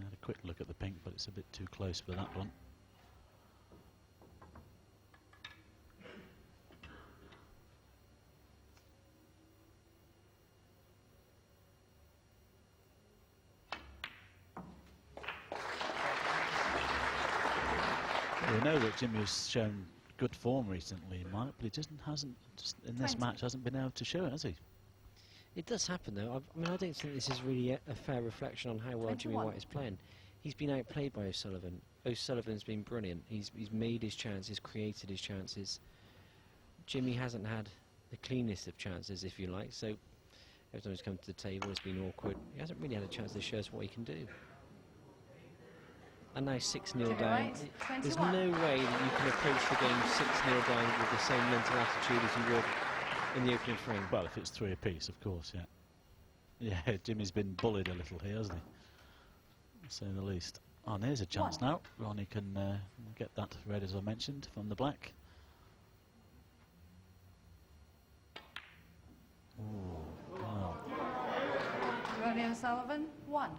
I had a quick look at the pink, but it's a bit too close for that one. We know that Jimmy has shown good form recently, Mike, but he just in this 20. match hasn't been able to show it, has he? It does happen though. I mean, I don't think this is really a fair reflection on how well Jimmy 21. White is playing. He's been outplayed by O'Sullivan. O'Sullivan's been brilliant. He's made his chances, created his chances. Jimmy hasn't had the cleanest of chances, if you like, so every time he's come to the table it's been awkward. He hasn't really had a chance to show us what he can do. And now 6-0 Jimmy down. White, There's 21. no way that you can approach the game 6-0 down with the same mental attitude as you would in the opening frame. Well, if it's 3 apiece, of course, yeah. Yeah, Jimmy's been bullied a little here, hasn't he? To say the least. Oh, and here's a chance now. Ronnie can get that red, as I mentioned, from the black. Ooh, wow. Ronnie O'Sullivan. 1.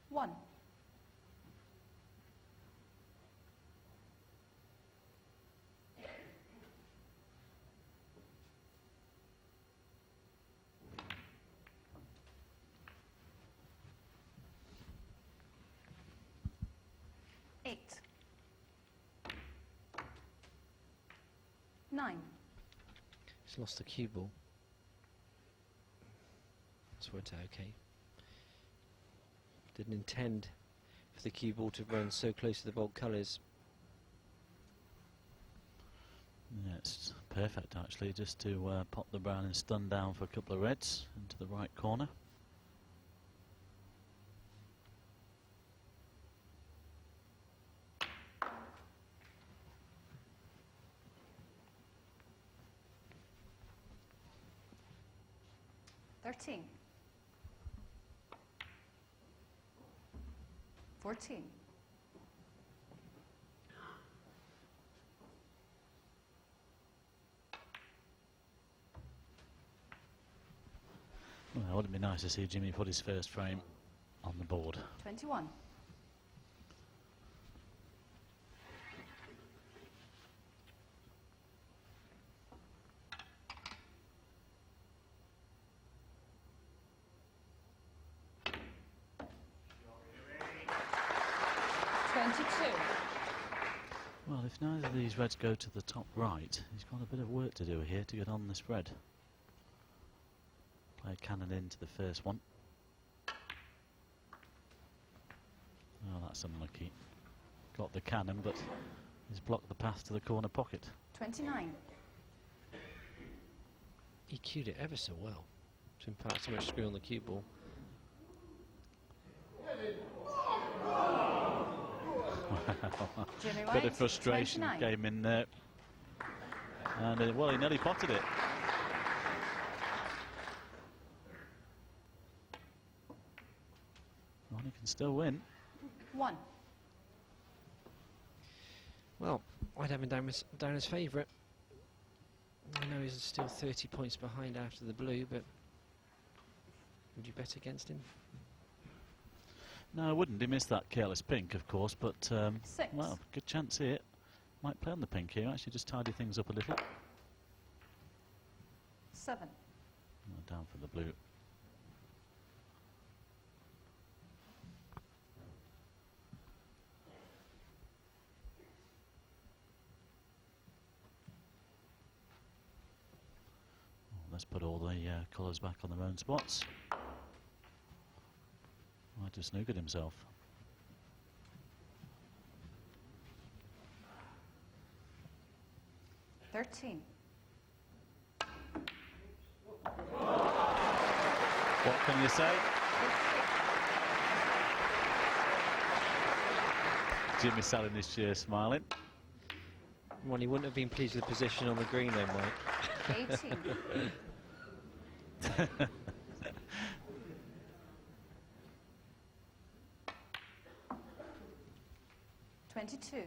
One. Eight. 9. He's lost the cue ball. That's worked out okay. Didn't intend for the cue ball to run so close to the bolt colours. Yeah, it's perfect actually, just to pop the brown and stun down for a couple of reds into the right corner. 13. 14. Well, wouldn't it be nice to see Jimmy put his first frame on the board? 21. Well, if neither of these reds go to the top right, he's got a bit of work to do here to get on this red. Play a cannon into the first one. Oh, that's unlucky. Got the cannon, but he's blocked the path to the corner pocket. 29. He cued it ever so well to impart so much screw on the cue ball. Jimmy Bit White, of frustration 29. came in there. And well, he nearly potted it. Ronnie can still win. 1. Well, I'd have him down as favourite. I know he's still 30 points behind after the blue, but would you bet against him? No, I wouldn't. He missed that careless pink, of course, but 6. well, good chance here. Might play on the pink here, actually just tidy things up a little. 7. Down for the blue. Let's put all the colours back on their own spots. Might have snookered himself. $13. What can you say? Jimmy sat in his chair smiling. Well, he wouldn't have been pleased with the position on the green then, Mike. 18. 22.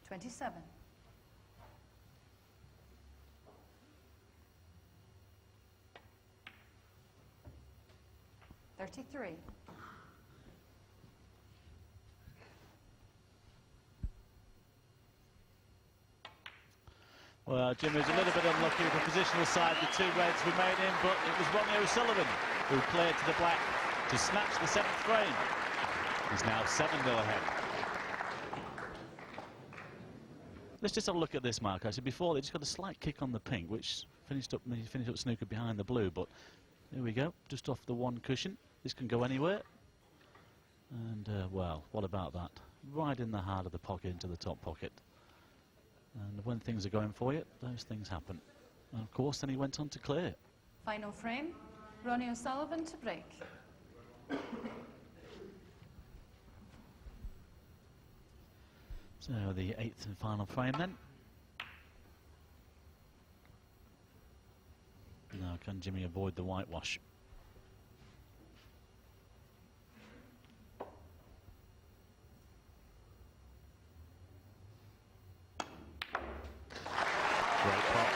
27. 33. Well, Jimmy was a little bit unlucky with the positional side. The two reds remain in, but it was Ronnie O'Sullivan who played to the black to snatch the 7th frame. He's now 7-0 ahead. Let's just have a look at this mark. Actually, before they just got a slight kick on the pink, which finished up snooker behind the blue. But there we go, just off the one cushion. This can go anywhere. And well, what about that? Right in the heart of the pocket into the top pocket. And when things are going for you, those things happen. And of course, then he went on to clear. Final frame, Ronnie O'Sullivan to break. So the 8th and final frame then. Now can Jimmy avoid the whitewash? Great pot.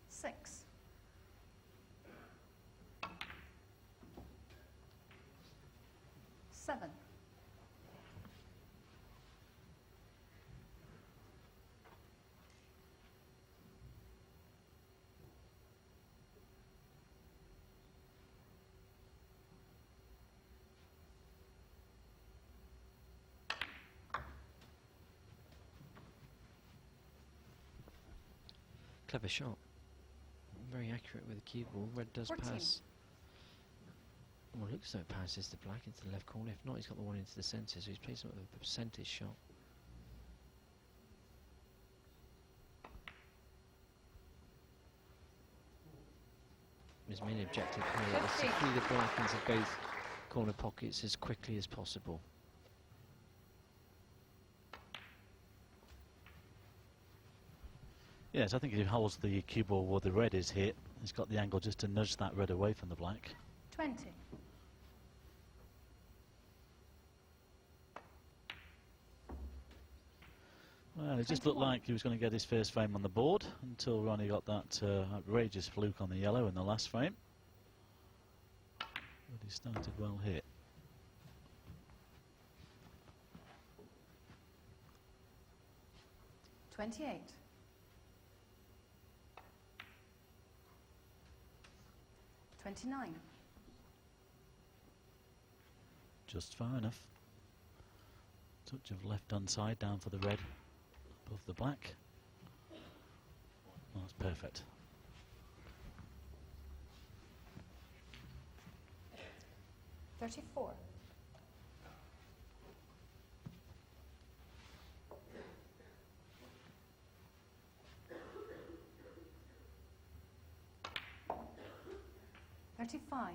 Six. 7. Clever shot. Very accurate with the cue ball. Red does 14. pass Well, it looks like it passes the black into the left corner. If not, he's got the one into the centre, so he's played some of a percentage shot. His main objective here is to free the black into both corner pockets as quickly as possible. Yes, I think if he holds the cue ball where the red is hit, he's got the angle just to nudge that red away from the black. 20. Well, it just looked like he was going to get his first frame on the board until Ronnie got that outrageous fluke on the yellow in the last frame. But he started well hit. $28. $29. Just far enough. Touch of left hand side down for the red above the black. That's perfect. $34. $35. Well,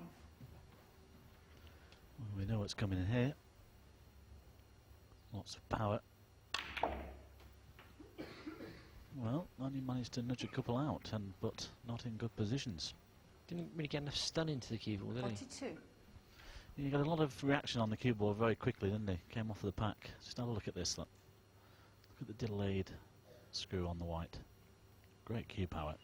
we know what's coming in here. Lots of power. Well, only managed to nudge a couple out, but not in good positions. Didn't really get enough stun into the cue ball, did he? 42. He got a lot of reaction on the cue ball very quickly, didn't he? Came off of the pack. Just have a look at this. Look at the delayed screw on the white. Great cue power.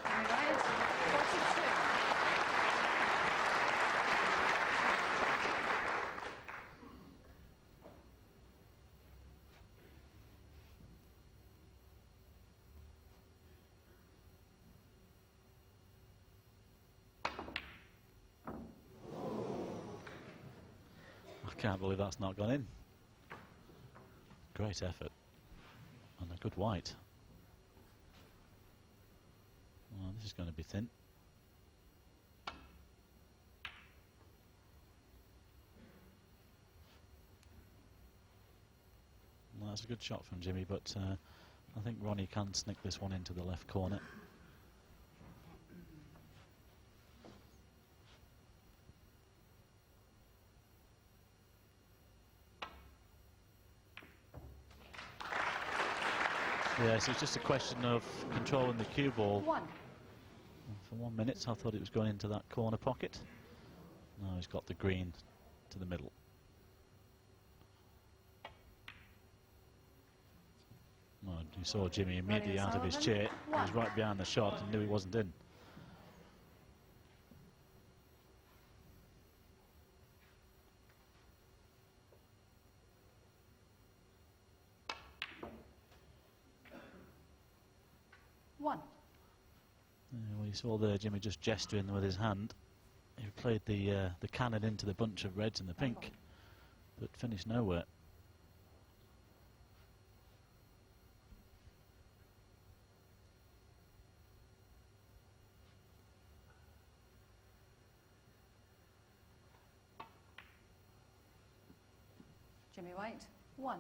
Jimmy Wyatt, 42. I can't believe that's not gone in. Great effort. And a good white. Well, this is going to be thin. Well, that's a good shot from Jimmy, but I think Ronnie can snick this one into the left corner. Yes, it's just a question of controlling the cue ball. 1. For 1 minute, I thought it was going into that corner pocket. Now he's got the green to the middle. Well, you saw Jimmy immediately out of his chair. He was right behind the shot and knew he wasn't in. Well, you saw there Jimmy just gesturing with his hand. He played the cannon into the bunch of reds and the pink, but finished nowhere. Jimmy White, 1.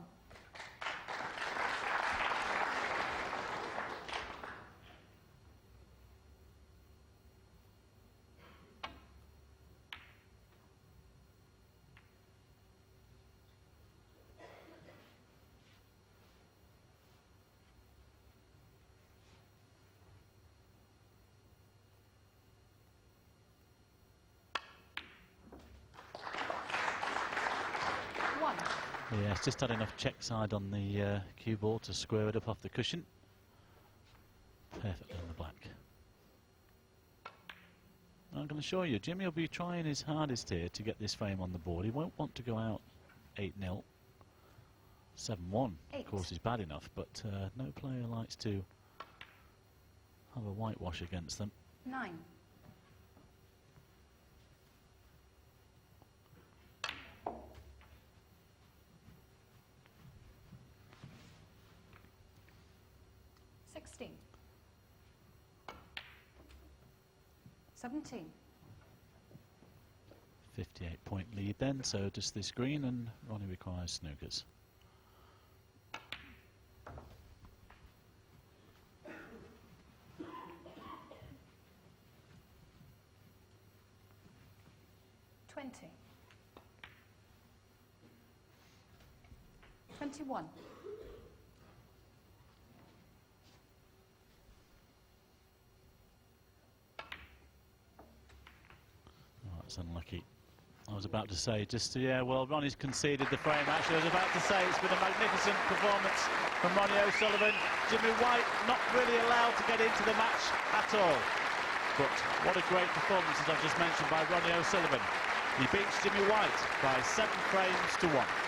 Yeah, it's just had enough check side on the cue ball to square it up off the cushion. Perfectly on the black. I'm going to show you, Jimmy will be trying his hardest here to get this frame on the board. He won't want to go out 8-0. 7-1, of course, is bad enough, but no player likes to have a whitewash against them. 9. 16. 17. 58-point lead then, so just this green, and Ronnie requires snookers. $20. 21. Oh, that's unlucky. I was about to say, yeah, well, Ronnie's conceded the frame, actually. I was about to say it's been a magnificent performance from Ronnie O'Sullivan. Jimmy White not really allowed to get into the match at all. But what a great performance, as I've just mentioned, by Ronnie O'Sullivan. He beats Jimmy White by 7 frames to 1.